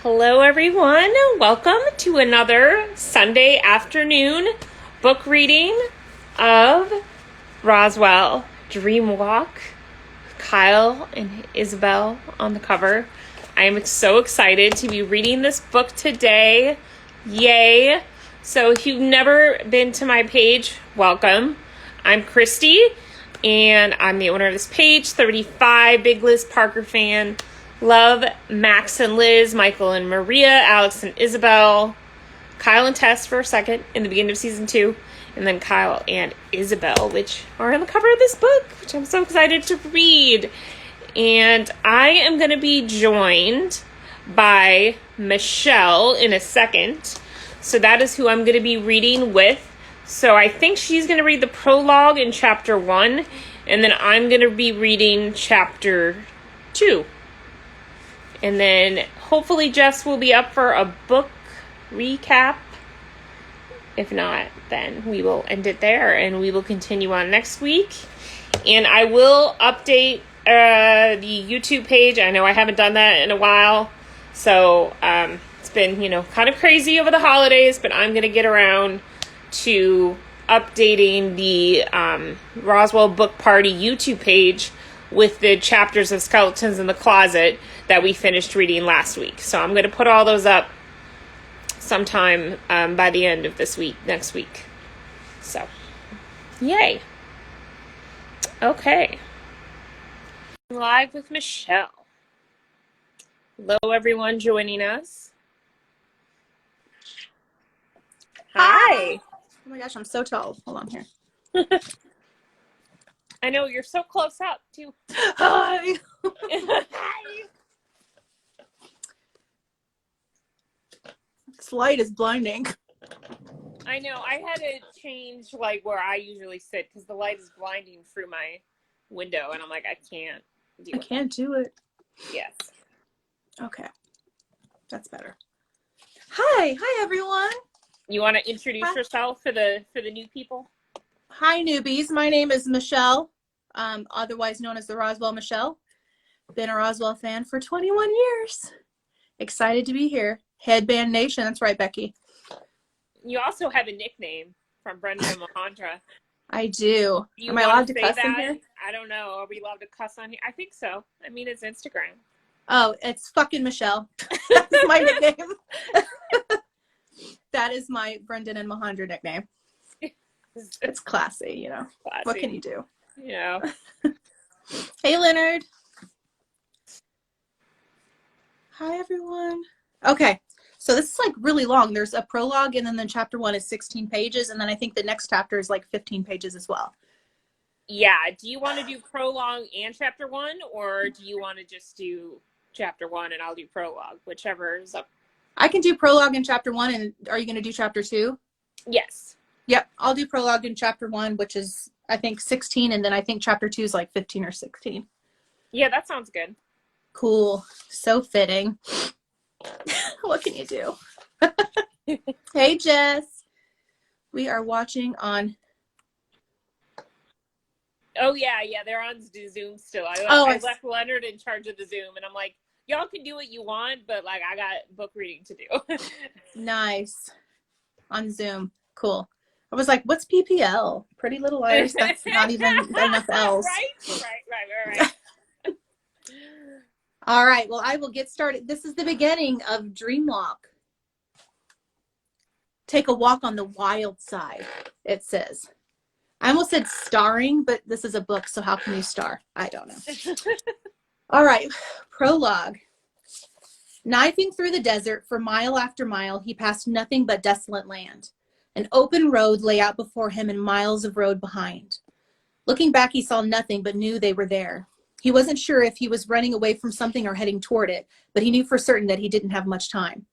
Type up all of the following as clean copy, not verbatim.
Hello, everyone. Welcome to another Sunday afternoon book reading of Roswell, Dreamwalk. Kyle and Isabel on the cover. I am so excited to be reading this book today. Yay! So if you've never been to my page, welcome. I'm Christy, and I'm the owner of this page, 35, big Liz Parker fan. Love Max and Liz, Michael and Maria, Alex and Isabel, Kyle and Tess for a second in the beginning of season 2, and then Kyle and Isabel, which are on the cover of this book, which I'm so excited to read. And I am going to be joined by Michelle in a second. So that is who I'm going to be reading with. So I think she's going to read the prologue in chapter 1, and then I'm going to be reading chapter 2. And then hopefully Jess will be up for a book recap. If not, then we will end it there and we will continue on next week. And I will update the YouTube page. I know I haven't done that in a while. So it's been, kind of crazy over the holidays, but I'm going to get around to updating the Roswell Book Party YouTube page with the chapters of Skeletons in the Closet that we finished reading last week. So I'm going to put all those up sometime by the end of this week, next week. So, yay. Okay. Live with Michelle. Hello, everyone joining us. Hi. Oh my gosh, I'm so tall. Hold on here. I know, you're so close up, too. Hi. Hi. This light is blinding. I know. I had to change, where I usually sit because the light is blinding through my window, and I'm like, I can't do it. I can't do it. Yes. Okay. That's better. Hi. Hi, everyone. You want to introduce yourself for the new people? Hi, newbies. My name is Michelle, otherwise known as the Roswell Michelle. Been a Roswell fan for 21 years. Excited to be here. Headband Nation. That's right, Becky. You also have a nickname from Brenda and Mahandra. I do. You Am I allowed to say cuss that? in here? I don't know. Are we allowed to cuss on here? I think so. I mean, it's Instagram. Oh, it's fucking Michelle. That's my nickname. That is my Brendan and Mahandra nickname. It's classy, Classy. What can you do? Yeah. Hey, Leonard. Hi, everyone. Okay, so this is really long. There's a prologue, and then chapter 1 is 16 pages, and then I think the next chapter is 15 pages as well. Yeah. Do you want to do prologue and chapter 1, or do you want to just do chapter 1 and I'll do prologue, whichever is up? I can do prologue in chapter 1, and are you going to do chapter 2? Yes. Yep, I'll do prologue in chapter 1, which is, I think, 16, and then I think chapter 2 is 15 or 16. Yeah, that sounds good. Cool. So fitting. What can you do? Hey, Jess. We are watching on... Oh, yeah, they're on Zoom still. I left Leonard in charge of the Zoom, and I'm like, y'all can do what you want, but, I got book reading to do. Nice. On Zoom. Cool. I was like, what's PPL? Pretty Little Liars. That's not even enough L's. Right. All right. Well, I will get started. This is the beginning of Dreamwalk. Take a walk on the wild side, it says. I almost said starring, but this is a book, so how can you star? I don't know. All right. Prologue. Knifing through the desert for mile after mile, he passed nothing but desolate land. An open road lay out before him and miles of road behind. Looking back, he saw nothing but knew they were there. He wasn't sure if he was running away from something or heading toward it, but he knew for certain that he didn't have much time.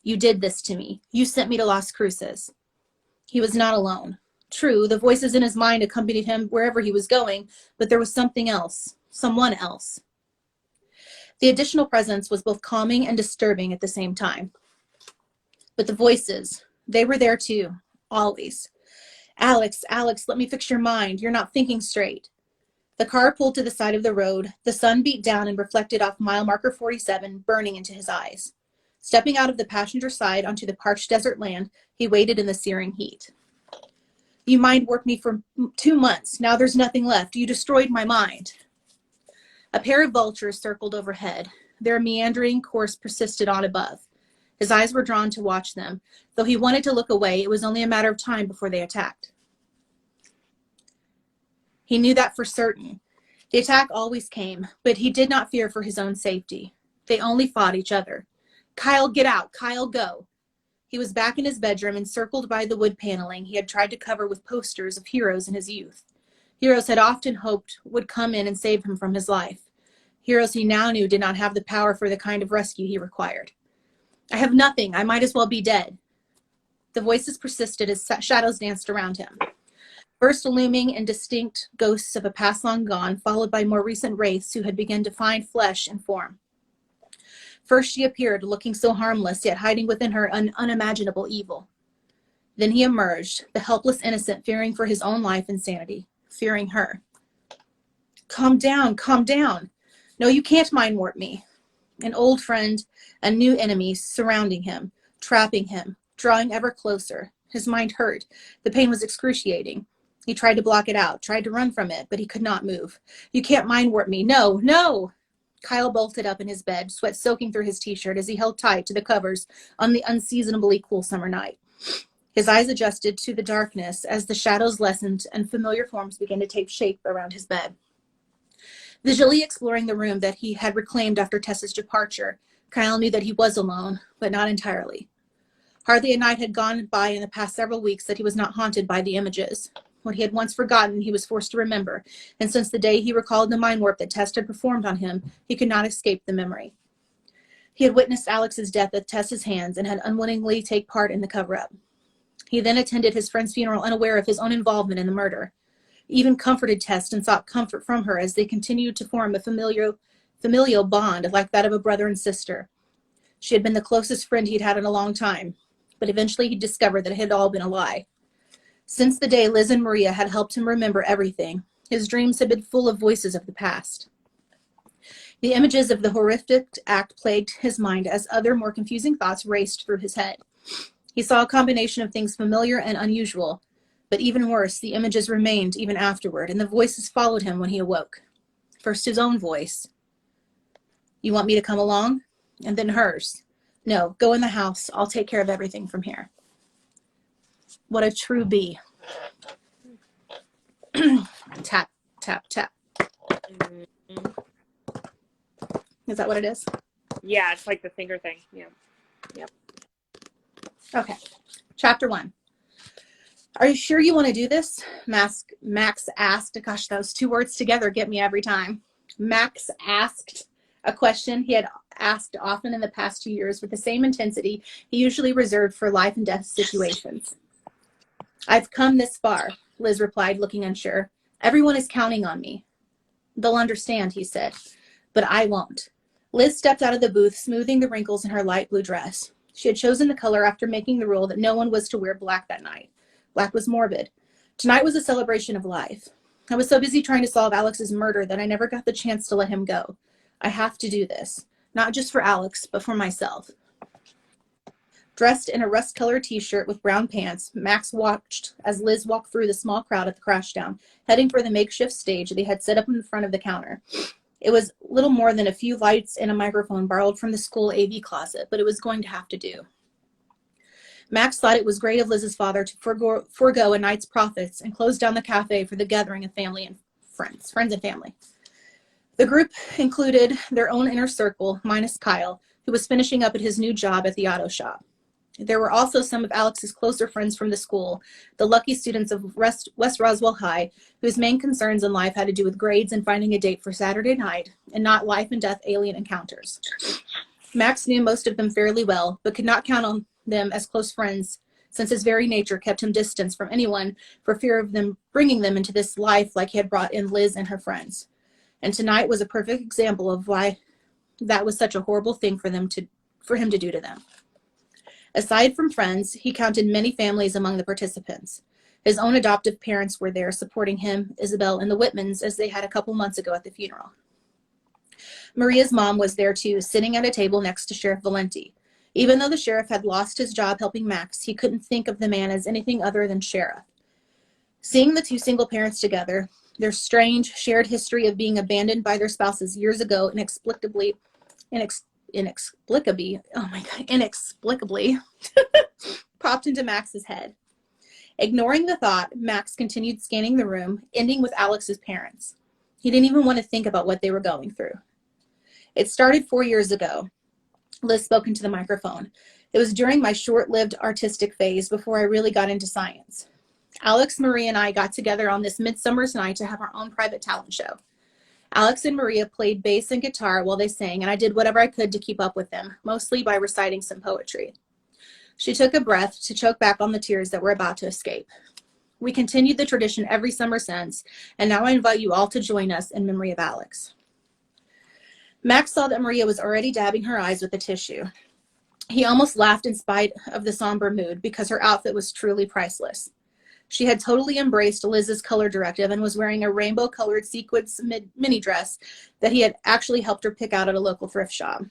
You did this to me. You sent me to Las Cruces. He was not alone. True, the voices in his mind accompanied him wherever he was going, but there was something else, someone else. The additional presence was both calming and disturbing at the same time. But the voices, they were there too, always. Alex, let me fix your mind. You're not thinking straight. The car pulled to the side of the road. The sun beat down and reflected off mile marker 47, burning into his eyes. Stepping out of the passenger side onto the parched desert land, he waited in the searing heat. You mind-warped me for 2 months. Now there's nothing left. You destroyed my mind. A pair of vultures circled overhead. Their meandering course persisted on above. His eyes were drawn to watch them. Though he wanted to look away, it was only a matter of time before they attacked. He knew that for certain. The attack always came, but he did not fear for his own safety. They only fought each other. Kyle, get out. Kyle, go. He was back in his bedroom, encircled by the wood paneling he had tried to cover with posters of heroes in his youth. Heroes had often hoped would come in and save him from his life. Heroes he now knew did not have the power for the kind of rescue he required. I have nothing. I might as well be dead. The voices persisted as shadows danced around him. First looming and distinct ghosts of a past long gone, followed by more recent wraiths who had begun to find flesh and form. First she appeared, looking so harmless, yet hiding within her an unimaginable evil. Then he emerged, the helpless innocent, fearing for his own life and sanity, fearing her. Calm down, calm down. No, you can't mind warp me. An old friend, a new enemy surrounding him, trapping him, drawing ever closer. His mind hurt. The pain was excruciating. He tried to block it out, tried to run from it, but he could not move. You can't mind warp me. No, no! Kyle bolted up in his bed, sweat soaking through his t-shirt as he held tight to the covers on the unseasonably cool summer night. His eyes adjusted to the darkness as the shadows lessened and familiar forms began to take shape around his bed. Visually exploring the room that he had reclaimed after Tessa's departure, Kyle knew that he was alone, but not entirely. Hardly a night had gone by in the past several weeks that he was not haunted by the images. What he had once forgotten, he was forced to remember, and since the day he recalled the mind warp that Tess had performed on him, he could not escape the memory. He had witnessed Alex's death at Tess's hands and had unwittingly taken part in the cover-up. He then attended his friend's funeral unaware of his own involvement in the murder. He even comforted Tess and sought comfort from her as they continued to form a familial bond like that of a brother and sister. She had been the closest friend he'd had in a long time, but eventually he discovered that it had all been a lie. Since the day Liz and Maria had helped him remember everything, his dreams had been full of voices of the past. The images of the horrific act plagued his mind as other, more confusing thoughts raced through his head. He saw a combination of things familiar and unusual, but even worse, the images remained even afterward, and the voices followed him when he awoke. First his own voice. You want me to come along? And then hers. No, go in the house. I'll take care of everything from here. What a true bee. Tap, tap, tap. Is that what it is? Yeah, it's like the finger thing. Yeah. Yep. Okay. Chapter 1. Are you sure you want to do this? Max asked. Gosh, those two words together get me every time. Max asked a question he had asked often in the past 2 years with the same intensity he usually reserved for life and death situations. I've come this far, Liz replied, looking unsure. Everyone is counting on me. They'll understand, he said, but I won't. Liz stepped out of the booth, smoothing the wrinkles in her light blue dress. She had chosen the color after making the rule that no one was to wear black that night. Black was morbid. Tonight was a celebration of life. I was so busy trying to solve Alex's murder that I never got the chance to let him go. I have to do this, not just for Alex, but for myself. Dressed in a rust-colored t-shirt with brown pants, Max watched as Liz walked through the small crowd at the crashdown, heading for the makeshift stage they had set up in front of the counter. It was little more than a few lights and a microphone borrowed from the school AV closet, but it was going to have to do. Max thought it was great of Liz's father to forego a night's profits and close down the cafe for the gathering of family and friends and family. The group included their own inner circle, minus Kyle, who was finishing up at his new job at the auto shop. There were also some of Alex's closer friends from the school, the lucky students of West Roswell High, whose main concerns in life had to do with grades and finding a date for Saturday night, and not life and death alien encounters. Max knew most of them fairly well, but could not count on them as close friends, since his very nature kept him distanced from anyone for fear of them bringing them into this life like he had brought in Liz and her friends. And tonight was a perfect example of why that was such a horrible thing for him to do to them. Aside from friends, he counted many families among the participants. His own adoptive parents were there supporting him, Isabel, and the Whitmans as they had a couple months ago at the funeral. Maria's mom was there too, sitting at a table next to Sheriff Valenti. Even though the sheriff had lost his job helping Max, he couldn't think of the man as anything other than sheriff. Seeing the two single parents together, their strange, shared history of being abandoned by their spouses years ago inexplicably, popped into Max's head. Ignoring the thought, Max continued scanning the room, ending with Alex's parents. He didn't even want to think about what they were going through. It started 4 years ago. Liz spoke into the microphone. It was during my short-lived artistic phase before I really got into science. Alex, Maria, and I got together on this midsummer's night to have our own private talent show. Alex and Maria played bass and guitar while they sang, and I did whatever I could to keep up with them, mostly by reciting some poetry. She took a breath to choke back on the tears that were about to escape. We continued the tradition every summer since, and now I invite you all to join us in memory of Alex. Max saw that Maria was already dabbing her eyes with a tissue. He almost laughed in spite of the somber mood because her outfit was truly priceless. She had totally embraced Liz's color directive and was wearing a rainbow-colored sequins mini dress that he had actually helped her pick out at a local thrift shop.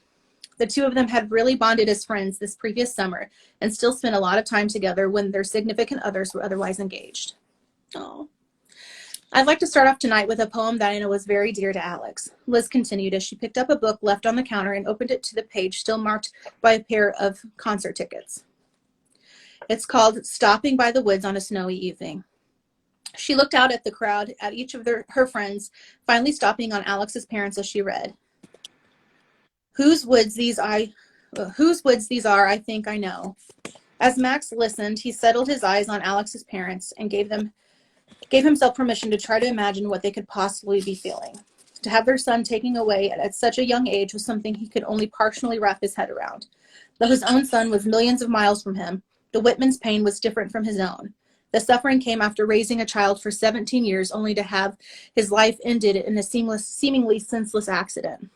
The two of them had really bonded as friends this previous summer and still spent a lot of time together when their significant others were otherwise engaged. Oh. I'd like to start off tonight with a poem that I know was very dear to Alex. Liz continued as she picked up a book left on the counter and opened it to the page still marked by a pair of concert tickets. It's called Stopping by the Woods on a Snowy Evening. She looked out at the crowd, at each of her friends, finally stopping on Alex's parents as she read. Whose woods these are, I think I know. As Max listened, he settled his eyes on Alex's parents and gave himself permission to try to imagine what they could possibly be feeling. To have their son taken away at such a young age was something he could only partially wrap his head around. Though his own son was millions of miles from him, the Whitman's pain was different from his own. The suffering came after raising a child for 17 years only to have his life ended in a seemingly senseless accident.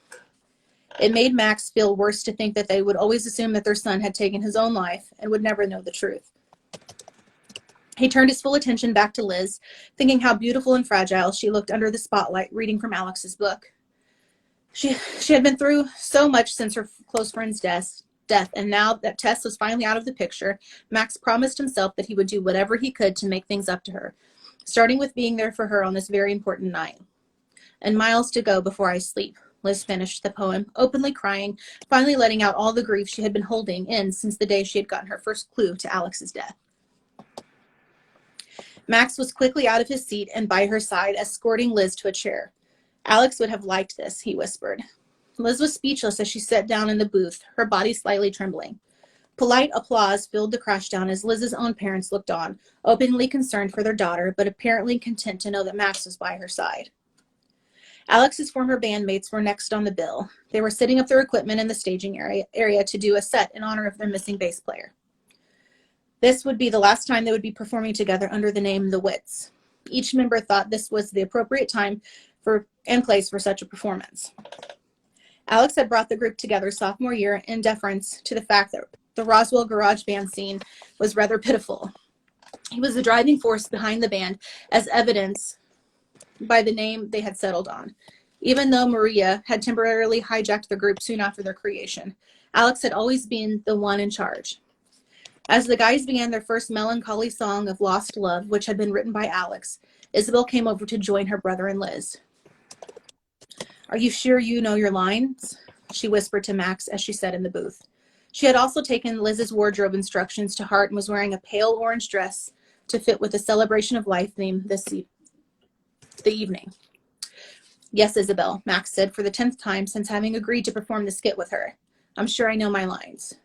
It made Max feel worse to think that they would always assume that their son had taken his own life and would never know the truth. He turned his full attention back to Liz, thinking how beautiful and fragile she looked under the spotlight reading from Alex's book. She had been through so much since her close friend's death, and now that Tess was finally out of the picture, Max promised himself that he would do whatever he could to make things up to her, starting with being there for her on this very important night. And miles to go before I sleep. Liz finished the poem, openly crying, finally letting out all the grief she had been holding in since the day she had gotten her first clue to Alex's death. Max was quickly out of his seat and by her side, escorting Liz to a chair. Alex would have liked this, he whispered. Liz was speechless as she sat down in the booth, her body slightly trembling. Polite applause filled the crashdown as Liz's own parents looked on, openly concerned for their daughter, but apparently content to know that Max was by her side. Alex's former bandmates were next on the bill. They were setting up their equipment in the staging area to do a set in honor of their missing bass player. This would be the last time they would be performing together under the name The Wits. Each member thought this was the appropriate time and place for such a performance. Alex had brought the group together sophomore year in deference to the fact that the Roswell garage band scene was rather pitiful. He was the driving force behind the band, as evidenced by the name they had settled on. Even though Maria had temporarily hijacked the group soon after their creation, Alex had always been the one in charge. As the guys began their first melancholy song of Lost Love, which had been written by Alex, Isabel came over to join her brother and Liz. Are you sure you know your lines? She whispered to Max as she sat in the booth. She had also taken Liz's wardrobe instructions to heart and was wearing a pale orange dress to fit with the Celebration of Life theme the evening. Yes, Isabel, Max said for the 10th time since having agreed to perform the skit with her. I'm sure I know my lines.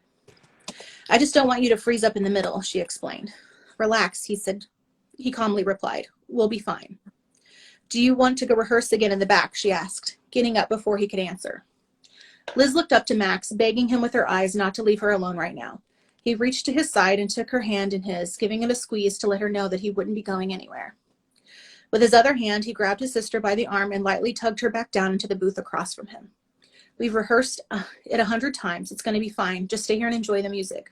I just don't want you to freeze up in the middle, she explained. Relax, he said. He calmly replied. We'll be fine. Do you want to go rehearse again in the back, she asked, getting up before he could answer. Liz looked up to Max, begging him with her eyes not to leave her alone right now. He reached to his side and took her hand in his, giving it a squeeze to let her know that he wouldn't be going anywhere. With his other hand, he grabbed his sister by the arm and lightly tugged her back down into the booth across from him. We've rehearsed it 100 times. It's going to be fine. Just stay here and enjoy the music.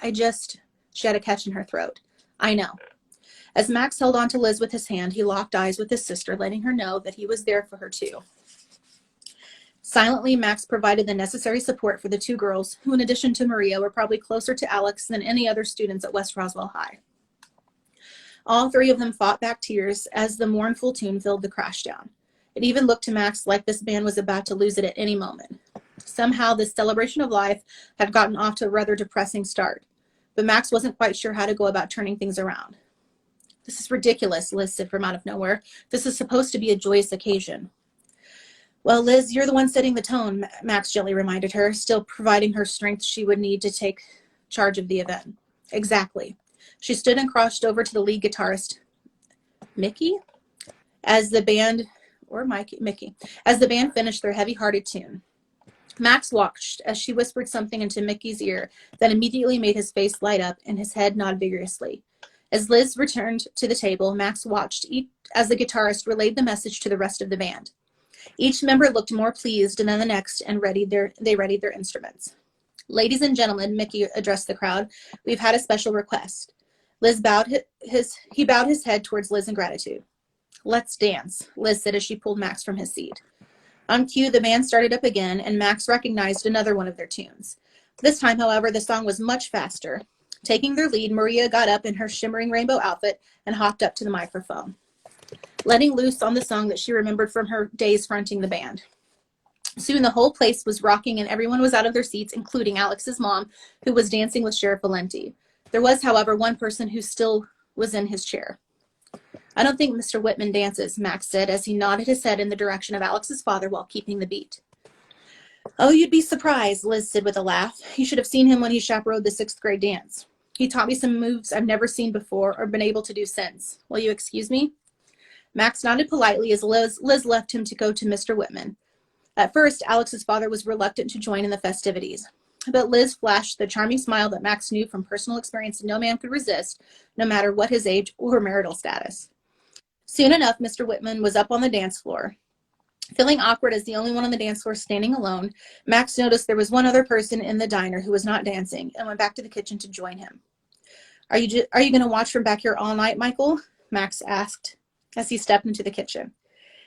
She had a catch in her throat. I know. As Max held on to Liz with his hand, he locked eyes with his sister, letting her know that he was there for her too. Silently, Max provided the necessary support for the two girls, who in addition to Maria were probably closer to Alex than any other students at West Roswell High. All three of them fought back tears as the mournful tune filled the crashdown. It even looked to Max like this band was about to lose it at any moment. Somehow, this celebration of life had gotten off to a rather depressing start, but Max wasn't quite sure how to go about turning things around. "This is ridiculous," Liz said from out of nowhere. "This is supposed to be a joyous occasion." "Well, Liz, you're the one setting the tone," Max gently reminded her, still providing her strength she would need to take charge of the event. "Exactly." She stood and crossed over to the lead guitarist, Mickey, as the band, or Mickey, as the band finished their heavy-hearted tune. Max watched as she whispered something into Mickey's ear that immediately made his face light up and his head nod vigorously. As Liz returned to the table, Max watched as the guitarist relayed the message to the rest of the band. Each member looked more pleased than the next and they readied their instruments. "Ladies and gentlemen," Mickey addressed the crowd, "we've had a special request." He bowed his head towards Liz in gratitude. "Let's dance," Liz said as she pulled Max from his seat. On cue, the band started up again, and Max recognized another one of their tunes. This time, however, the song was much faster. Taking their lead, Maria got up in her shimmering rainbow outfit and hopped up to the microphone, letting loose on the song that she remembered from her days fronting the band. Soon the whole place was rocking and everyone was out of their seats, including Alex's mom, who was dancing with Sheriff Valenti. There was, however, one person who still was in his chair. "I don't think Mr. Whitman dances," Max said as he nodded his head in the direction of Alex's father while keeping the beat. "Oh, you'd be surprised," Liz said with a laugh. "You should have seen him when he chaperoned the 6th grade dance. He taught me some moves I've never seen before or been able to do since. Will you excuse me?" Max nodded politely as Liz left him to go to Mr. Whitman. At first, Alex's father was reluctant to join in the festivities, but Liz flashed the charming smile that Max knew from personal experience no man could resist, no matter what his age or marital status. Soon enough, Mr. Whitman was up on the dance floor. Feeling awkward as the only one on the dance floor standing alone, Max noticed there was one other person in the diner who was not dancing and went back to the kitchen to join him. Are you going to watch from back here all night, Michael?" Max asked as he stepped into the kitchen.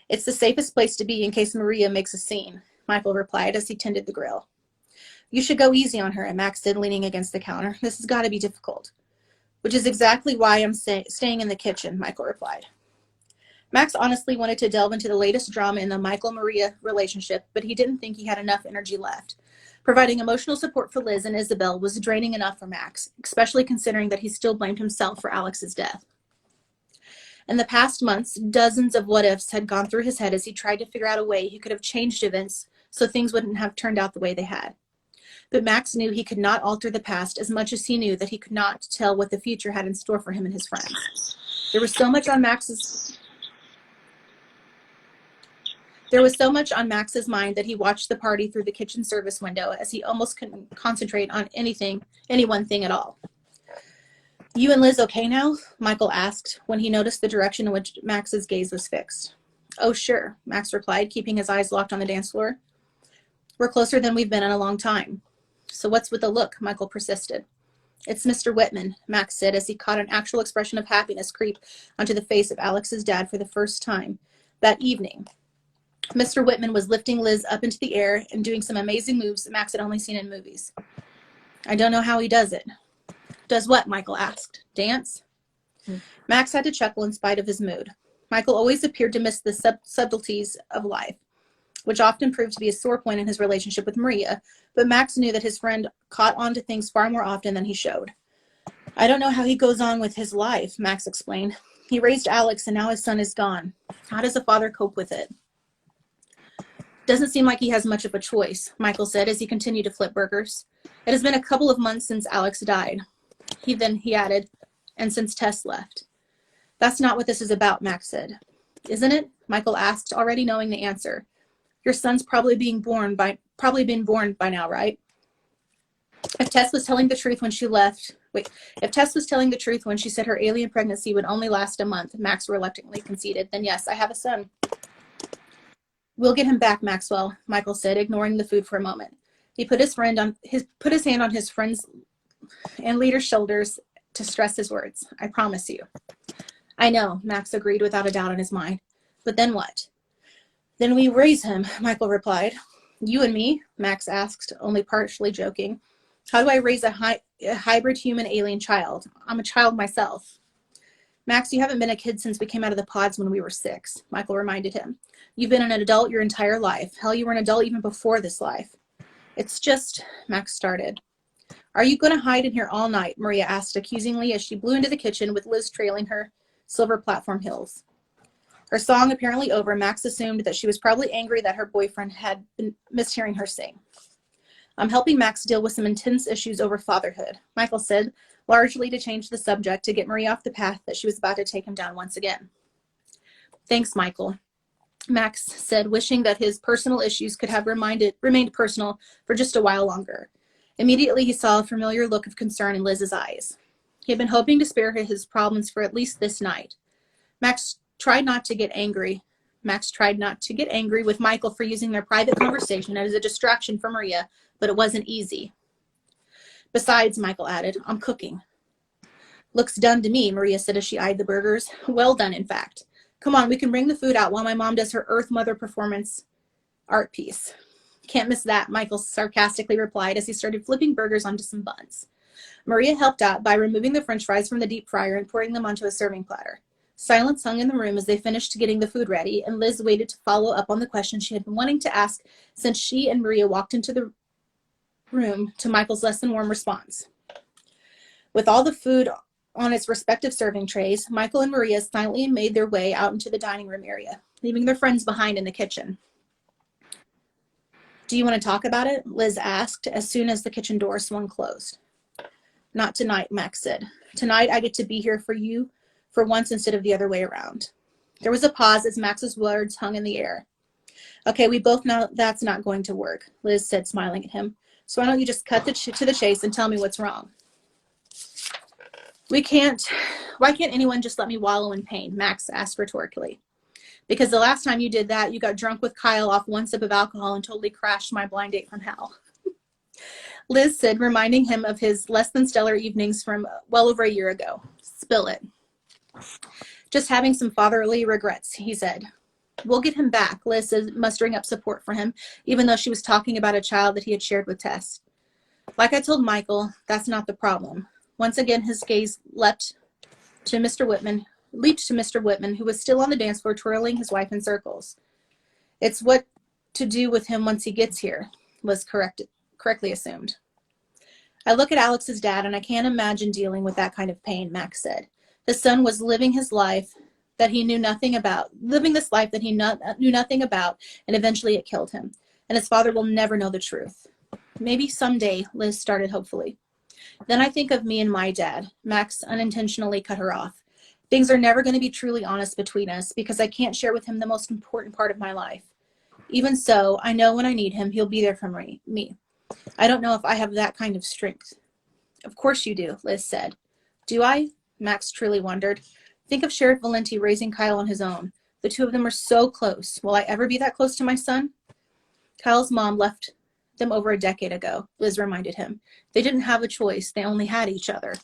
"It's the safest place to be in case Maria makes a scene," Michael replied as he tended the grill. "You should go easy on her," Max said, leaning against the counter. "This has got to be difficult." "Which is exactly why I'm staying in the kitchen," Michael replied. Max honestly wanted to delve into the latest drama in the Michael-Maria relationship, but he didn't think he had enough energy left. Providing emotional support for Liz and Isabel was draining enough for Max, especially considering that he still blamed himself for Alex's death. In the past months, dozens of what-ifs had gone through his head as he tried to figure out a way he could have changed events so things wouldn't have turned out the way they had. But Max knew he could not alter the past as much as he knew that he could not tell what the future had in store for him and his friends. There was so much on Max's mind that he watched the party through the kitchen service window as he almost couldn't concentrate on any one thing at all. "You and Liz okay now?" Michael asked when he noticed the direction in which Max's gaze was fixed. "Oh, sure," Max replied, keeping his eyes locked on the dance floor. "We're closer than we've been in a long time." "So what's with the look?" Michael persisted. "It's Mr. Whitman," Max said as he caught an actual expression of happiness creep onto the face of Alex's dad for the first time that evening. Mr. Whitman was lifting Liz up into the air and doing some amazing moves that Max had only seen in movies. "I don't know how he does it." "Does what?" Michael asked. "Dance?" Max had to chuckle in spite of his mood. Michael always appeared to miss the subtleties of life, which often proved to be a sore point in his relationship with Maria, but Max knew that his friend caught on to things far more often than he showed. "I don't know how he goes on with his life," Max explained. "He raised Alex and now his son is gone. How does a father cope with it?" "Doesn't seem like he has much of a choice," Michael said as he continued to flip burgers. "It has been a couple of months since Alex died." He added, "and since Tess left." "That's not what this is about," Max said. "Isn't it?" Michael asked, already knowing the answer. "Your son's probably been born by now, right?" If Tess was telling the truth when she said her alien pregnancy would only last a month, Max reluctantly conceded, "then yes, I have a son." "We'll get him back, Maxwell," Michael said, ignoring the food for a moment. He put his hand on his friend's and leader's shoulders to stress his words. "I promise you." "I know," Max agreed without a doubt in his mind. "But then what?" "Then we raise him," Michael replied. You and me? Max asked, only partially joking. How do I raise a hybrid human alien child? I'm a child myself. Max, you haven't been a kid since we came out of the pods when we were 6, Michael reminded him. You've been an adult your entire life. Hell, you were an adult even before this life. It's just, Max started. Are you going to hide in here all night? Maria asked accusingly as she blew into the kitchen with Liz trailing her silver platform heels. Her song apparently over, Max assumed that she was probably angry that her boyfriend had been mishearing her sing. I'm helping Max deal with some intense issues over fatherhood, Michael said, largely to change the subject to get Marie off the path that she was about to take him down once again. Thanks, Michael, Max said, wishing that his personal issues could have remained personal for just a while longer. Immediately, he saw a familiar look of concern in Liz's eyes. He had been hoping to spare her his problems for at least this night. Max tried not to get angry with Michael for using their private conversation as a distraction for Maria, but it wasn't easy. Besides, Michael added, I'm cooking. Looks done to me, Maria said as she eyed the burgers. Well done, in fact. Come on, we can bring the food out while my mom does her Earth Mother performance art piece. Can't miss that, Michael sarcastically replied as he started flipping burgers onto some buns. Maria helped out by removing the french fries from the deep fryer and pouring them onto a serving platter. Silence hung in the room as they finished getting the food ready, and Liz waited to follow up on the question she had been wanting to ask since she and Maria walked into the room to Michael's less than warm response. With all the food on its respective serving trays, Michael and Maria silently made their way out into the dining room area, leaving their friends behind in the kitchen. Do you want to talk about it? Liz asked as soon as the kitchen door swung closed. Not tonight, Max said. Tonight I get to be here for you for once instead of the other way around. There was a pause as Max's words hung in the air. Okay, we both know that's not going to work, Liz said, smiling at him. So why don't you just cut to the chase and tell me what's wrong? Why can't anyone just let me wallow in pain? Max asked rhetorically. Because the last time you did that, you got drunk with Kyle off one sip of alcohol and totally crashed my blind date from hell. Liz said, reminding him of his less than stellar evenings from well over a year ago. Spill it. Just having some fatherly regrets, he said. We'll get him back, Liz said, mustering up support for him, even though she was talking about a child that he had shared with Tess. Like I told Michael, that's not the problem. Once again, his gaze leaped to Mr. Whitman, who was still on the dance floor twirling his wife in circles. It's what to do with him once he gets here, Liz correctly assumed. I look at Alex's dad and I can't imagine dealing with that kind of pain, Max said. The son was living this life that he knew nothing about, and eventually it killed him. And his father will never know the truth. Maybe someday, Liz started hopefully. Then I think of me and my dad. Max unintentionally cut her off. Things are never going to be truly honest between us because I can't share with him the most important part of my life. Even so, I know when I need him, he'll be there for me. I don't know if I have that kind of strength. Of course you do, Liz said. Do I? Max truly wondered. Think of Sheriff Valenti raising Kyle on his own. The two of them are so close. Will I ever be that close to my son? Kyle's mom left them over a decade ago, Liz reminded him. They didn't have a choice. They only had each other.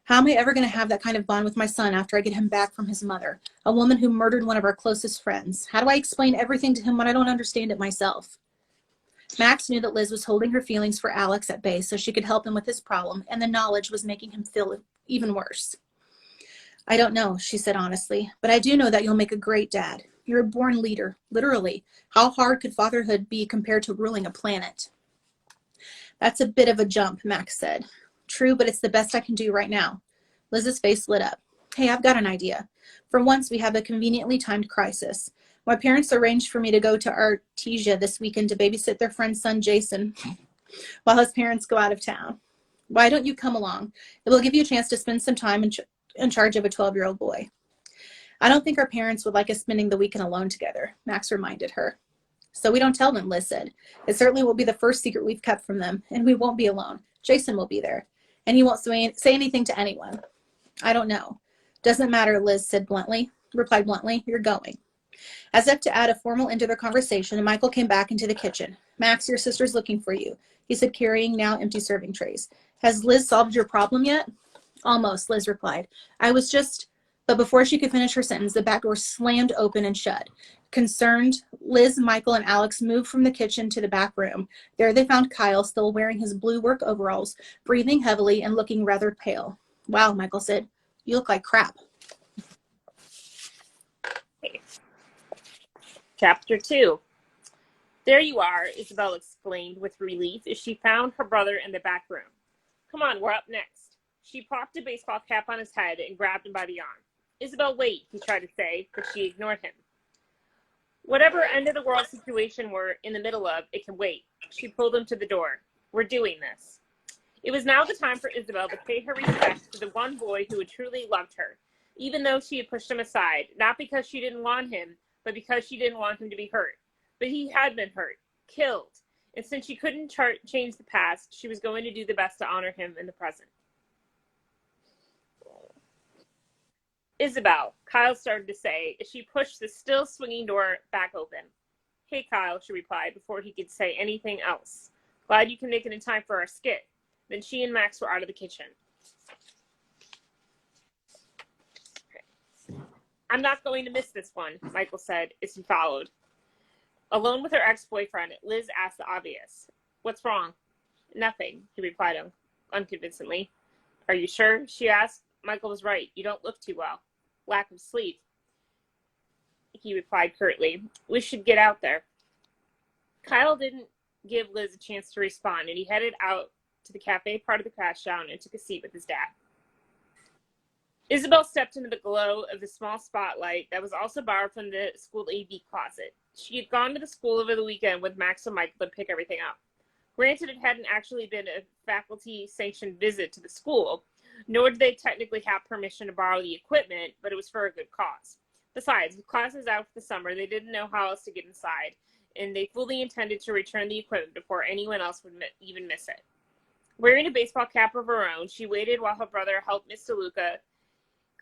How am I ever going to have that kind of bond with my son after I get him back from his mother, a woman who murdered one of our closest friends? How do I explain everything to him when I don't understand it myself? Max knew that Liz was holding her feelings for Alex at bay so she could help him with his problem, and the knowledge was making him feel even worse. I don't know, she said honestly, but I do know that you'll make a great dad. You're a born leader, literally. How hard could fatherhood be compared to ruling a planet? That's a bit of a jump, Max said. True, but it's the best I can do right now. Liz's face lit up. Hey, I've got an idea. For once, we have a conveniently timed crisis. My parents arranged for me to go to Artesia this weekend to babysit their friend's son, Jason, while his parents go out of town. Why don't you come along? It will give you a chance to spend some time in charge of a 12-year-old boy. I don't think our parents would like us spending the weekend alone together, Max reminded her. So we don't tell them, Liz said. It certainly will be the first secret we've kept from them, and we won't be alone. Jason will be there, and he won't say anything to anyone. I don't know. Doesn't matter, Liz replied bluntly. You're going. As if to add a formal end to their conversation, Michael came back into the kitchen. Max, your sister's looking for you, he said, carrying now empty serving trays. Has Liz solved your problem yet? Almost, Liz replied. But before she could finish her sentence, the back door slammed open and shut. Concerned, Liz, Michael, and Alex moved from the kitchen to the back room. There they found Kyle still wearing his blue work overalls, breathing heavily and looking rather pale. Wow, Michael said, you look like crap. Okay. Chapter 2. There you are, Isabel exclaimed with relief as she found her brother in the back room. Come on, we're up next. She popped a baseball cap on his head and grabbed him by the arm. Isabel, wait, he tried to say, but she ignored him. Whatever end of the world situation we're in the middle of, it can wait. She pulled him to the door. We're doing this. It was now the time for Isabel to pay her respects to the one boy who had truly loved her, even though she had pushed him aside, not because she didn't want him, but because she didn't want him to be hurt. But he had been hurt, killed, and since she couldn't change the past, she was going to do the best to honor him in the present. Isabel, Kyle started to say as she pushed the still swinging door back open. Hey, Kyle, she replied before he could say anything else. Glad you can make it in time for our skit. Then she and Max were out of the kitchen. I'm not going to miss this one, Michael said as he followed. Alone with her ex-boyfriend, Liz asked the obvious. What's wrong? Nothing, he replied unconvincingly. Are you sure? She asked. Michael was right. You don't look too well. Lack of sleep, he replied curtly. We should get out there. Kyle didn't give Liz a chance to respond, and he headed out to the cafe part of the crash down and took a seat with his dad. Isabel stepped into the glow of the small spotlight that was also borrowed from the school AV closet. She had gone to the school over the weekend with Max and Michael to pick everything up. Granted, it hadn't actually been a faculty-sanctioned visit to the school, nor did they technically have permission to borrow the equipment, but it was for a good cause. Besides, with classes out for the summer, they didn't know how else to get inside, and they fully intended to return the equipment before anyone else would even miss it. Wearing a baseball cap of her own, she waited while her brother helped Miss DeLuca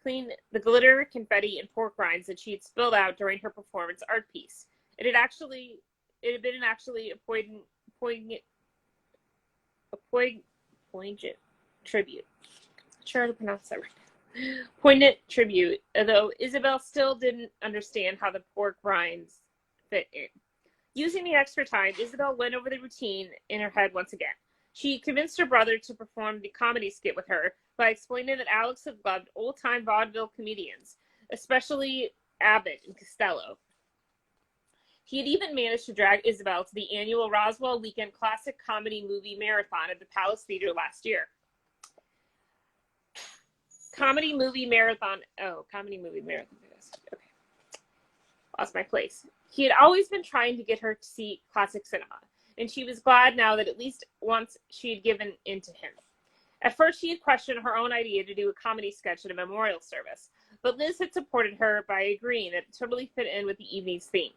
clean the glitter, confetti, and pork rinds that she had spilled out during her performance art piece. It had been a poignant tribute. Sure to pronounce that right. Poignant tribute, although Isabel still didn't understand how the pork rinds fit in. Using the extra time, Isabel went over the routine in her head once again. She convinced her brother to perform the comedy skit with her by explaining that Alex had loved old-time vaudeville comedians, especially Abbott and Costello. He had even managed to drag Isabel to the annual Roswell Weekend Classic Comedy Movie Marathon at the Palace Theater last year. Comedy movie marathon. Okay. Lost my place. He had always been trying to get her to see classic cinema, and she was glad now that at least once she had given in to him. At first, she had questioned her own idea to do a comedy sketch at a memorial service, but Liz had supported her by agreeing that it totally fit in with the evening's theme.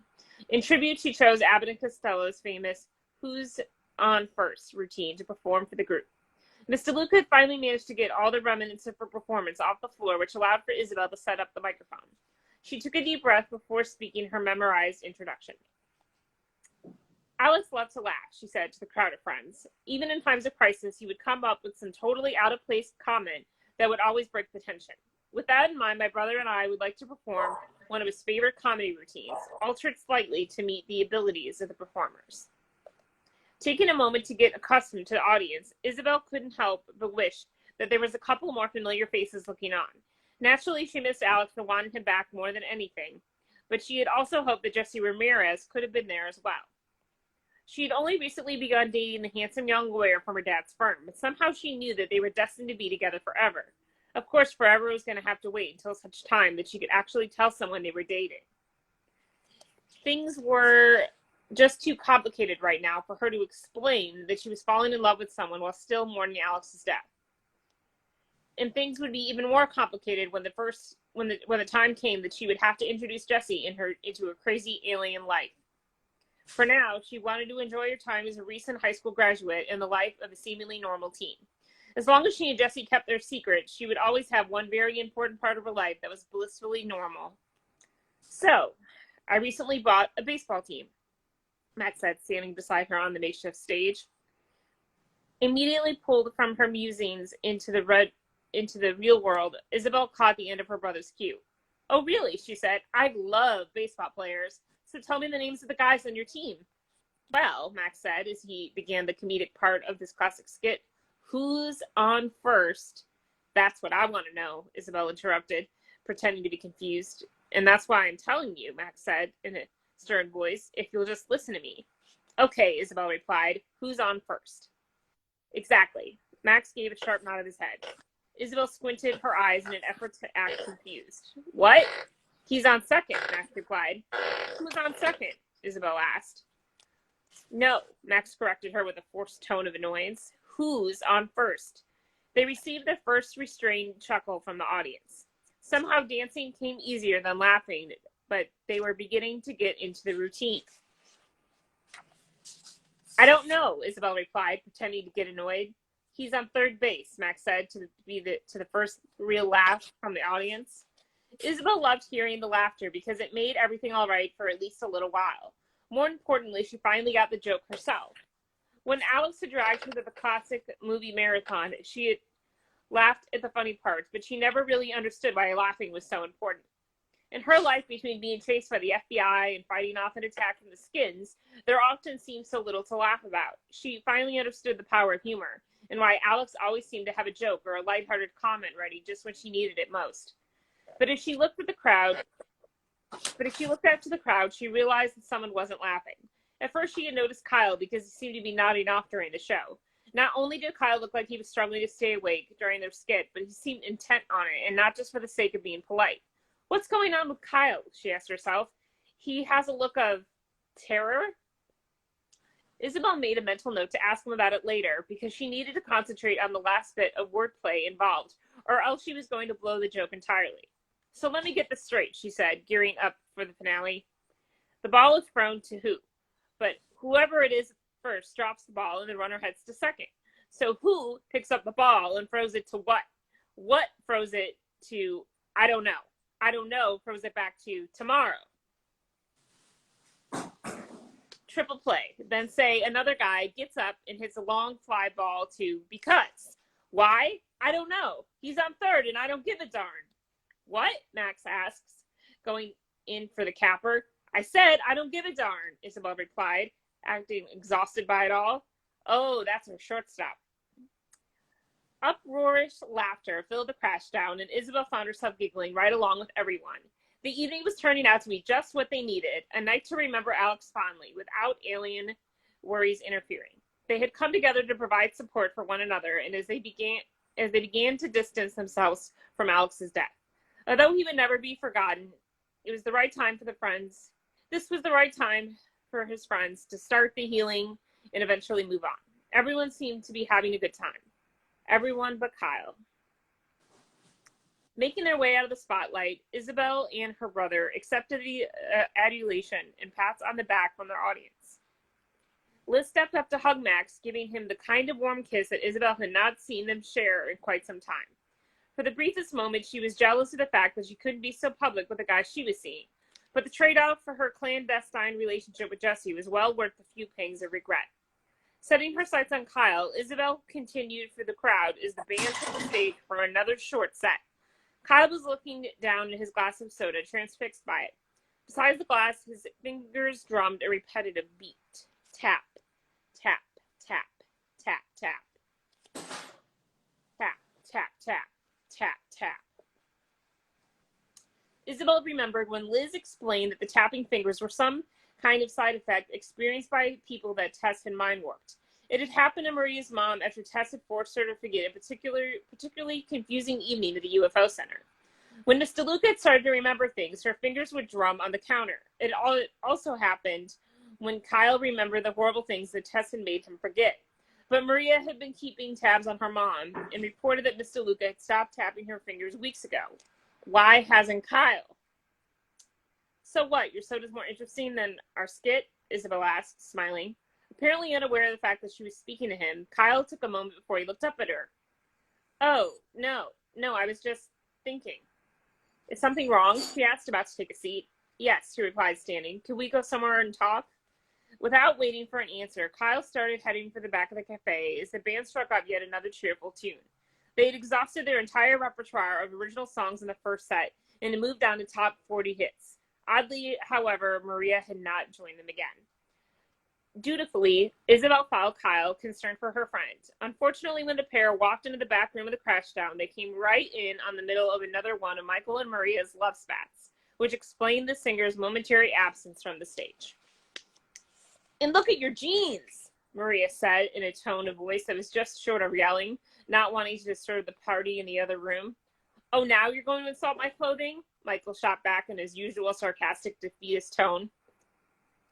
In tribute, she chose Abbott and Costello's famous Who's On First routine to perform for the group. Miss DeLuca had finally managed to get all the remnants of her performance off the floor, which allowed for Isabel to set up the microphone. She took a deep breath before speaking her memorized introduction. Alex loved to laugh, she said to the crowd of friends. Even in times of crisis, he would come up with some totally out-of-place comment that would always break the tension. With that in mind, my brother and I would like to perform one of his favorite comedy routines, altered slightly to meet the abilities of the performers. Taking a moment to get accustomed to the audience, Isabel couldn't help but wish that there was a couple more familiar faces looking on. Naturally, she missed Alex and wanted him back more than anything, but she had also hoped that Jesse Ramirez could have been there as well. She had only recently begun dating the handsome young lawyer from her dad's firm, but somehow she knew that they were destined to be together forever. Of course, forever was going to have to wait until such time that she could actually tell someone they were dating. Things were just too complicated right now for her to explain that she was falling in love with someone while still mourning Alex's death. And things would be even more complicated when the time came that she would have to introduce Jesse into her crazy alien life. For now, she wanted to enjoy her time as a recent high school graduate in the life of a seemingly normal teen. As long as she and Jesse kept their secret, she would always have one very important part of her life that was blissfully normal. So, I recently bought a baseball team, Matt said, standing beside her on the makeshift stage. Immediately pulled from her musings into the real world, Isabel caught the end of her brother's cue. Oh, really? She said. I love baseball players. So tell me the names of the guys on your team. Well, Max said as he began the comedic part of this classic skit. Who's on first? That's what I want to know, Isabel interrupted, pretending to be confused. And that's why I'm telling you, Max said in a stern voice, if you'll just listen to me. Okay, Isabel replied. Who's on first? Exactly. Max gave a sharp nod of his head. Isabel squinted her eyes in an effort to act confused. What? He's on second, Max replied. Who's on second? Isabel asked. No, Max corrected her with a forced tone of annoyance. Who's on first? They received their first restrained chuckle from the audience. Somehow dancing came easier than laughing, but they were beginning to get into the routine. I don't know, Isabel replied, pretending to get annoyed. He's on third base, Max said to the first real laugh from the audience. Isabel loved hearing the laughter because it made everything all right for at least a little while. More importantly, she finally got the joke herself. When Alex had dragged her to the classic movie marathon, she had laughed at the funny parts, but she never really understood why laughing was so important. In her life, between being chased by the FBI and fighting off an attack from the Skins, there often seemed so little to laugh about. She finally understood the power of humor, and why Alex always seemed to have a joke or a lighthearted comment ready just when she needed it most. But as she looked out to the crowd, she realized that someone wasn't laughing. At first, she had noticed Kyle because he seemed to be nodding off during the show. Not only did Kyle look like he was struggling to stay awake during their skit, but he seemed intent on it, and not just for the sake of being polite. What's going on with Kyle? She asked herself. He has a look of terror. Isabel made a mental note to ask him about it later because she needed to concentrate on the last bit of wordplay involved, or else she was going to blow the joke entirely. So let me get this straight, she said, gearing up for the finale. The ball is thrown to who? But whoever it is first drops the ball and the runner heads to second. So who picks up the ball and throws it to what? What throws it to, I don't know. I don't know, throws it back to tomorrow. Triple play. Then say another guy gets up and hits a long fly ball to because. Why? I don't know. He's on third and I don't give a darn. What? Max asks, going in for the capper. I said I don't give a darn, Isabel replied, acting exhausted by it all. Oh, that's her shortstop. Uproarious laughter filled the crash down, and Isabel found herself giggling right along with everyone. The evening was turning out to be just what they needed, a night to remember Alex fondly, without alien worries interfering. They had come together to provide support for one another, and as they began to distance themselves from Alex's death. Although he would never be forgotten, it was the right time for the friends. This was the right time for his friends to start the healing and eventually move on. Everyone seemed to be having a good time. Everyone but Kyle. Making their way out of the spotlight, Isabel and her brother accepted the adulation and pats on the back from their audience. Liz stepped up to hug Max, giving him the kind of warm kiss that Isabel had not seen them share in quite some time. For the briefest moment, she was jealous of the fact that she couldn't be so public with the guy she was seeing. But the trade-off for her clandestine relationship with Jesse was well worth the few pangs of regret. Setting her sights on Kyle, Isabel continued for the crowd as the band took the stage for another short set. Kyle was looking down at his glass of soda, transfixed by it. Besides the glass, his fingers drummed a repetitive beat. Tap, tap, tap, tap, tap. Tap, tap, tap, tap, tap. Isabel remembered when Liz explained that the tapping fingers were some kind of side effect experienced by people that Tess had mind-warped. It had happened to Maria's mom after Tess had forced her to forget a particularly confusing evening at the UFO Center. When Miss DeLuca had started to remember things, her fingers would drum on the counter. It also happened when Kyle remembered the horrible things that Tess had made him forget. But Maria had been keeping tabs on her mom and reported that Miss DeLuca had stopped tapping her fingers weeks ago. Why hasn't Kyle? So what, your soda's more interesting than our skit? Isabel asked, smiling. Apparently unaware of the fact that she was speaking to him, Kyle took a moment before he looked up at her. Oh, no, I was just thinking. Is something wrong? She asked, about to take a seat. Yes, he replied, standing. Could we go somewhere and talk? Without waiting for an answer, Kyle started heading for the back of the cafe as the band struck up yet another cheerful tune. They had exhausted their entire repertoire of original songs in the first set and had moved down to top 40 hits. Oddly, however, Maria had not joined them again. Dutifully, Isabel followed Kyle, concerned for her friend. Unfortunately, when the pair walked into the back room of the crash down, they came right in on the middle of another one of Michael and Maria's love spats, which explained the singer's momentary absence from the stage. "And look at your jeans," Maria said in a tone of voice that was just short of yelling, not wanting to disturb the party in the other room. "Oh, now you're going to insult my clothing?" Michael shot back in his usual sarcastic, defeatist tone.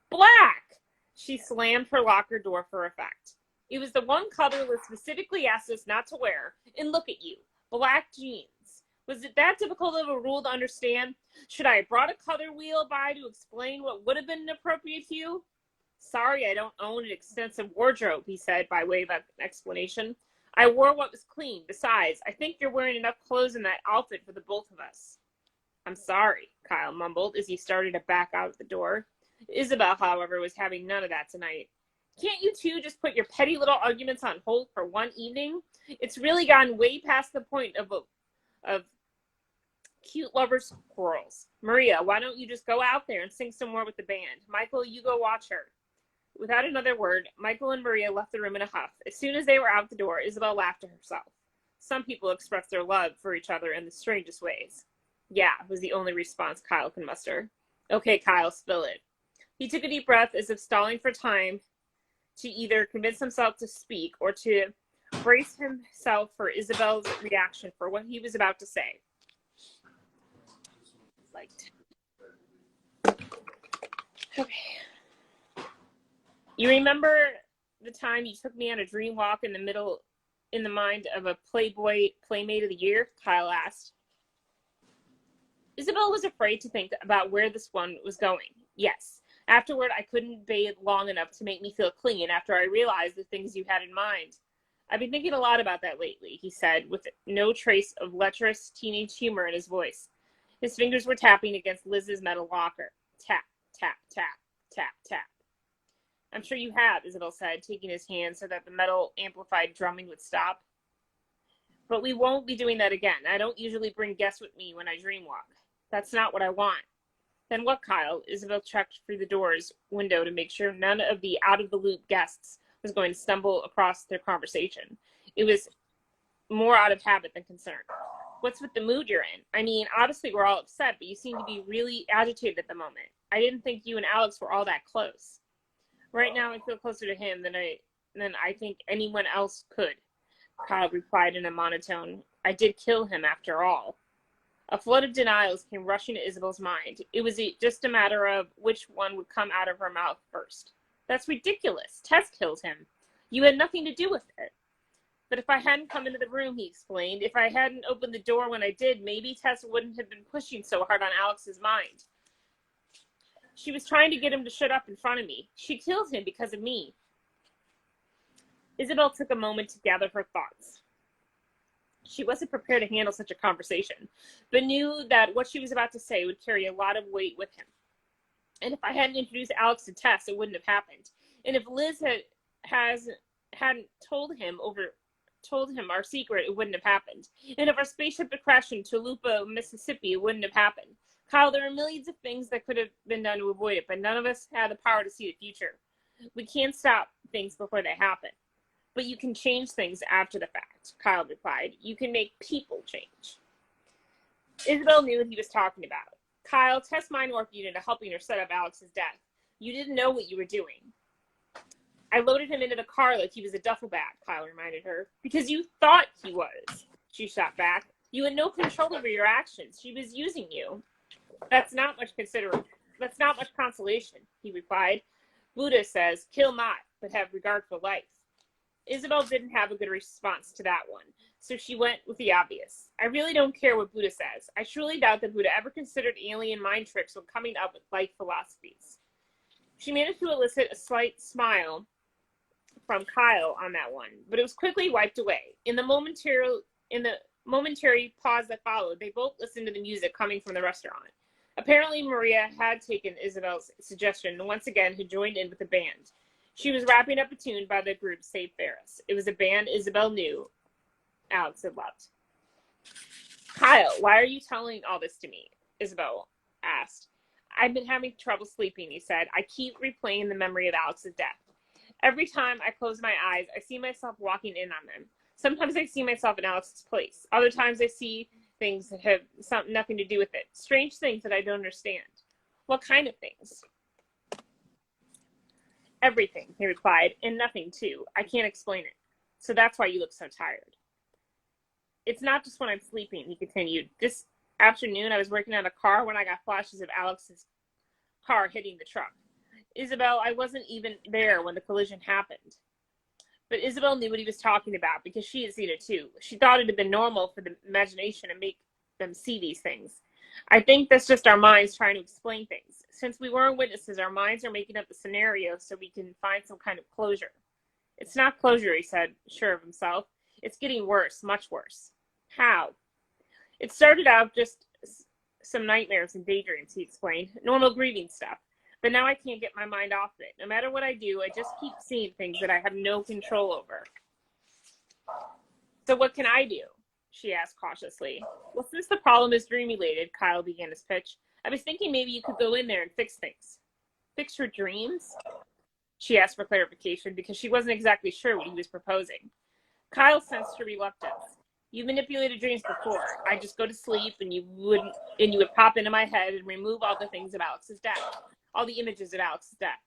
"Black!" She slammed her locker door for effect. "It was the one color Liz specifically asked us not to wear. And look at you. Black jeans. Was it that difficult of a rule to understand? Should I have brought a color wheel by to explain what would have been inappropriate to you?" "Sorry, I don't own an extensive wardrobe," he said by way of an explanation. "I wore what was clean. Besides, I think you're wearing enough clothes in that outfit for the both of us." "I'm sorry," Kyle mumbled as he started to back out the door. Isabel, however, was having none of that tonight. "Can't you two just put your petty little arguments on hold for one evening? It's really gotten way past the point of cute lovers' quarrels. Maria, why don't you just go out there and sing some more with the band? Michael, you go watch her." Without another word, Michael and Maria left the room in a huff. As soon as they were out the door, Isabel laughed to herself. Some people express their love for each other in the strangest ways. "Yeah," was the only response Kyle could muster. "Okay, Kyle, spill it." He took a deep breath as if stalling for time to either convince himself to speak or to brace himself for Isabel's reaction for what he was about to say. Okay. "You remember the time you took me on a dream walk in the mind of a Playboy Playmate of the Year?" Kyle asked. Isabel was afraid to think about where this one was going. "Yes. Afterward, I couldn't bathe long enough to make me feel clean after I realized the things you had in mind. I've been thinking a lot about that lately," he said, with no trace of lecherous teenage humor in his voice. His fingers were tapping against Liz's metal locker. Tap, tap, tap, tap, tap. "I'm sure you have," Isabel said, taking his hand so that the metal amplified drumming would stop. "But we won't be doing that again. I don't usually bring guests with me when I dreamwalk. That's not what I want." "Then what, Kyle?" Isabel checked through the door's window to make sure none of the out-of-the-loop guests was going to stumble across their conversation. It was more out of habit than concern. "What's with the mood you're in? I mean, obviously we're all upset, but you seem to be really agitated at the moment. I didn't think you and Alex were all that close." "Right now I feel closer to him than I think anyone else could," Kyle replied in a monotone. "I did kill him after all." A flood of denials came rushing to Isabel's mind. It was just a matter of which one would come out of her mouth first. "That's ridiculous. Tess killed him. You had nothing to do with it." "But if I hadn't come into the room," he explained, "if I hadn't opened the door when I did, maybe Tess wouldn't have been pushing so hard on Alex's mind. She was trying to get him to shut up in front of me. She killed him because of me." Isabel took a moment to gather her thoughts. She wasn't prepared to handle such a conversation, but knew that what she was about to say would carry a lot of weight with him. "And if I hadn't introduced Alex to Tess, it wouldn't have happened. And if Liz hadn't told him our secret, it wouldn't have happened. And if our spaceship had crashed in Toluca, Mississippi, it wouldn't have happened. Kyle, there are millions of things that could have been done to avoid it, but none of us had the power to see the future. We can't stop things before they happen. But you can change things after the fact," Kyle replied. "You can make people change." Isabel knew what he was talking about. "Kyle, Tess mind-warped you into helping her set up Alex's death. You didn't know what you were doing." "I loaded him into the car like he was a duffel bag," Kyle reminded her. "Because you thought he was," she shot back. "You had no control over your actions. She was using you." That's not much consolation," he replied. "Buddha says, kill not, but have regard for life." Isabel didn't have a good response to that one, so she went with the obvious. "I really don't care what Buddha says. I truly doubt that Buddha ever considered alien mind tricks when coming up with life philosophies." She managed to elicit a slight smile from Kyle on that one, but it was quickly wiped away. In the momentary pause that followed, they both listened to the music coming from the restaurant. Apparently, Maria had taken Isabel's suggestion and once again had joined in with the band. She was wrapping up a tune by the group Save Ferris. It was a band Isabel knew Alex had loved. "Kyle, why are you telling all this to me?" Isabel asked. I've been having trouble sleeping, he said. I keep replaying the memory of Alex's death. Every time I close my eyes, I see myself walking in on them. Sometimes I see myself in Alex's place. Other times I see things that have nothing to do with it. Strange things that I don't understand. What kind of things? Everything, he replied, and nothing, too. I can't explain it. So that's why you look so tired. It's not just when I'm sleeping, he continued. This afternoon, I was working on a car when I got flashes of Alex's car hitting the truck. Isabel, I wasn't even there when the collision happened. But Isabel knew what he was talking about because she had seen it too. She thought it had been normal for the imagination to make them see these things. I think that's just our minds trying to explain things. Since we weren't witnesses, our minds are making up the scenario so we can find some kind of closure. It's not closure, he said, sure of himself. It's getting worse, much worse. How? It started out just some nightmares and daydreams, he explained. Normal grieving stuff. But now I can't get my mind off it. No matter what I do, I just keep seeing things that I have no control over. So what can I do? She asked cautiously. Well, since the problem is dream-related, Kyle began his pitch, I was thinking maybe you could go in there and fix things. Fix her dreams? She asked for clarification because she wasn't exactly sure what he was proposing. Kyle sensed her reluctance. You manipulated dreams before. I just go to sleep and you would pop into my head and remove all the things of Alex's death. All the images of Alex's death.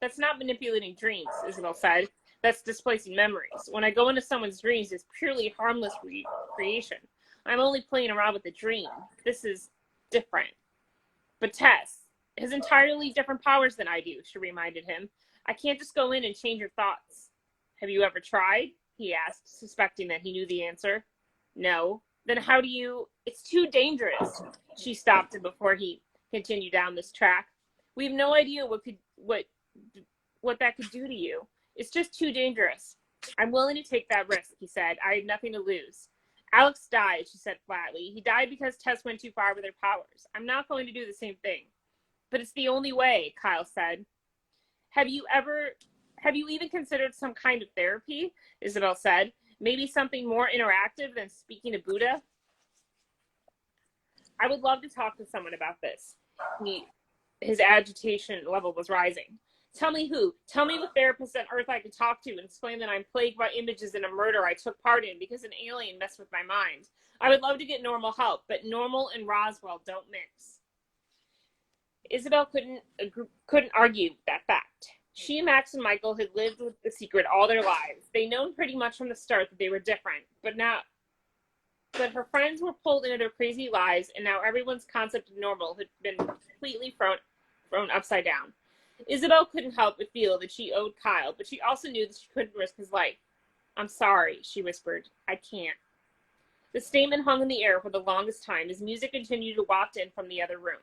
That's not manipulating dreams, Isabel said. That's displacing memories. When I go into someone's dreams, it's purely harmless recreation. I'm only playing around with the dream. This is different. But Tess has entirely different powers than I do, she reminded him. I can't just go in and change your thoughts. Have you ever tried? He asked, suspecting that he knew the answer. No. Then how do you... It's too dangerous. She stopped him before he continued down this track. We have no idea what that could do to you. It's just too dangerous. I'm willing to take that risk, he said. I have nothing to lose. Alex died, she said flatly. He died because Tess went too far with her powers. I'm not going to do the same thing. But it's the only way, Kyle said. Have you even considered some kind of therapy? Isabel said. Maybe something more interactive than speaking to Buddha? I would love to talk to someone about this. His agitation level was rising. Tell me who. Tell me the therapist on Earth I could talk to and explain that I'm plagued by images in a murder I took part in because an alien messed with my mind. I would love to get normal help, but normal and Roswell don't mix. Isabel couldn't argue that fact. She and Max and Michael had lived with the secret all their lives. They'd known pretty much from the start that they were different, but her friends were pulled into their crazy lives, and now everyone's concept of normal had been completely thrown upside down. Isabel couldn't help but feel that she owed Kyle, but she also knew that she couldn't risk his life. I'm sorry, she whispered. I can't. The statement hung in the air for the longest time as music continued to waft in from the other room.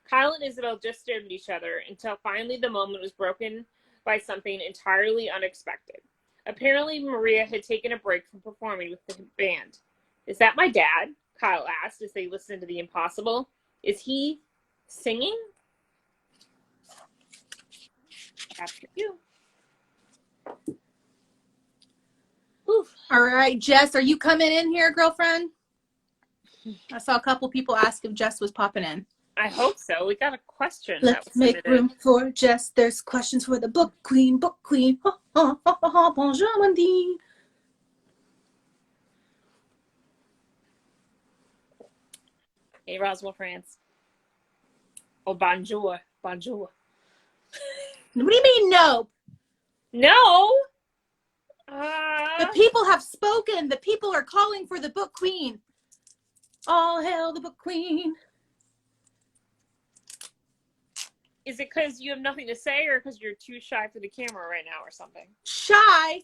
Kyle and Isabel just stared at each other until finally the moment was broken by something entirely unexpected. Apparently, Maria had taken a break from performing with the band. Is that my dad? Kyle asked as they listened to the impossible. Is he singing? After you. Oof. All right, Jess, are you coming in here, girlfriend? I saw a couple people ask if Jess was popping in. I hope so. We got a question. Let's make room for Jess. There's questions for the book queen. Book queen. Bonjour, Wendy. Hey, Roswell, France. Oh, bonjour. Bonjour. What do you mean, no? No. The people have spoken. The people are calling for the book queen. All hail the book queen. Is it because you have nothing to say or because you're too shy for the camera right now or something? Shy?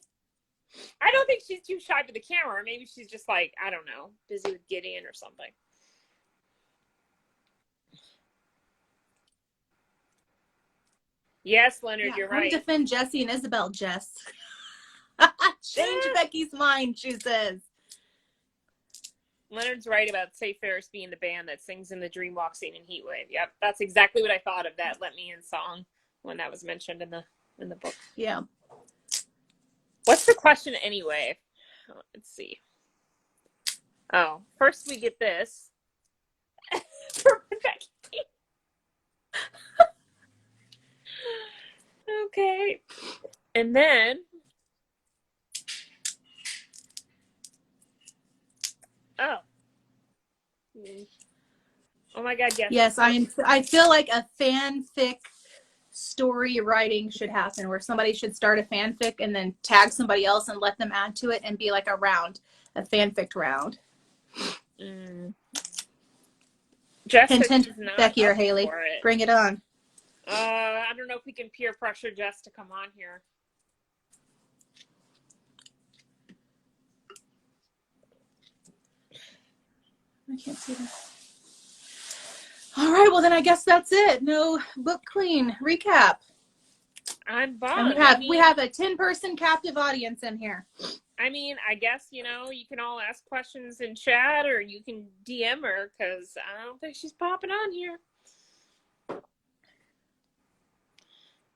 I don't think she's too shy for the camera. Maybe she's just like, I don't know, busy with Gideon or something. Yes, Leonard, you're right. Defend Jesse and Isabel, Jess. Change Becky's mind, she says. Leonard's right about Safe Ferris being the band that sings in the Dreamwalk scene in Heatwave. Yep, that's exactly what I thought of that Let Me In song when that was mentioned in the book. Yeah. What's the question anyway? Let's see. Oh, first we get this from Becky. Okay. And then, oh. Oh my God, yes. Yes, I feel like a fanfic story writing should happen where somebody should start a fanfic and then tag somebody else and let them add to it and be like a fanfic round. Jess Hint, says hint, she's not Becky or up Haley. for it. Bring it on. I don't know if we can peer pressure Jess to come on here. I can't see that. All right, well then I guess that's it. No book queen recap. I'm bummed. And we have a 10-person captive audience in here. I mean, I guess, you can all ask questions in chat or you can DM her because I don't think she's popping on here.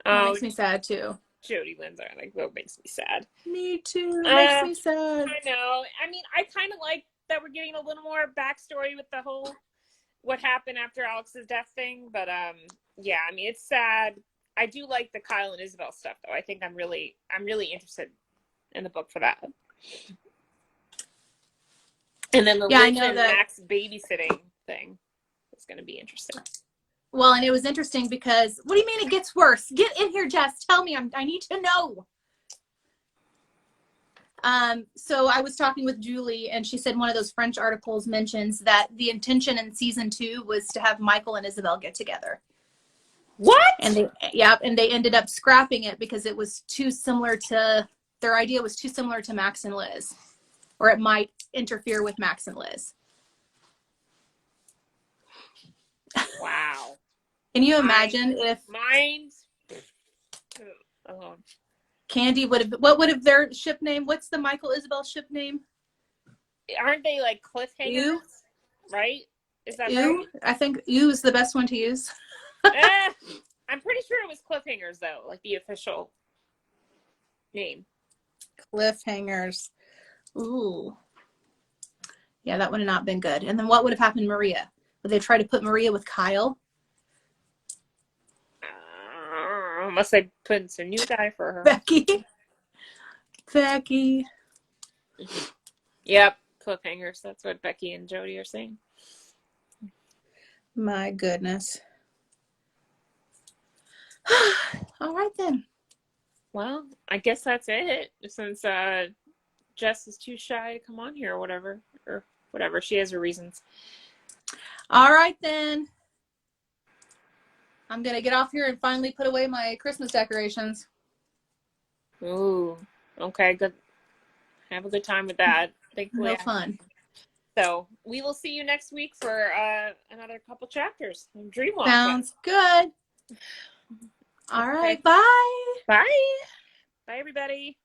That makes me sad too. Jody Lynn's like, that makes me sad. Me too. Makes me sad. I know. I mean, I kind of like that we're getting a little more backstory with the whole what happened after Alex's death thing. But yeah, I mean, it's sad. I do like the Kyle and Isabel stuff, though. I think I'm really interested in the book for that. And then the Liz and Max babysitting thing is going to be interesting. Well, and it was interesting because, what do you mean it gets worse? Get in here, Jess. Tell me. I need to know. So I was talking with Julie, and she said one of those French articles mentions that the intention in season 2 was to have Michael and Isabel get together. What? And they ended up scrapping it because it was too similar to, their idea was too similar to Max and Liz, or it might interfere with Max and Liz. Wow. Can you imagine if alone. Candy what would have their ship name? What's the Michael Isabel ship name? Aren't they like cliffhangers? Ew. Right? Is that Ew? right? I think Ew is the best one to use. I'm pretty sure it was cliffhangers though, like the official name. Cliffhangers. Ooh. Yeah, that would have not been good. And then what would have happened to Maria? Would they try to put Maria with Kyle? Unless they put in some new guy for her. Becky. Yep, cliffhangers. That's what Becky and Jody are saying. My goodness. All right then. Well, I guess that's it. Since Jess is too shy to come on here or whatever. She has her reasons. All right then. I'm going to get off here and finally put away my Christmas decorations. Ooh. Okay, good. Have a good time with that. Thankfully, no fun. So we will see you next week for another couple chapters of Dreamwalk. Sounds good. All right. Bye. Bye. Bye, everybody.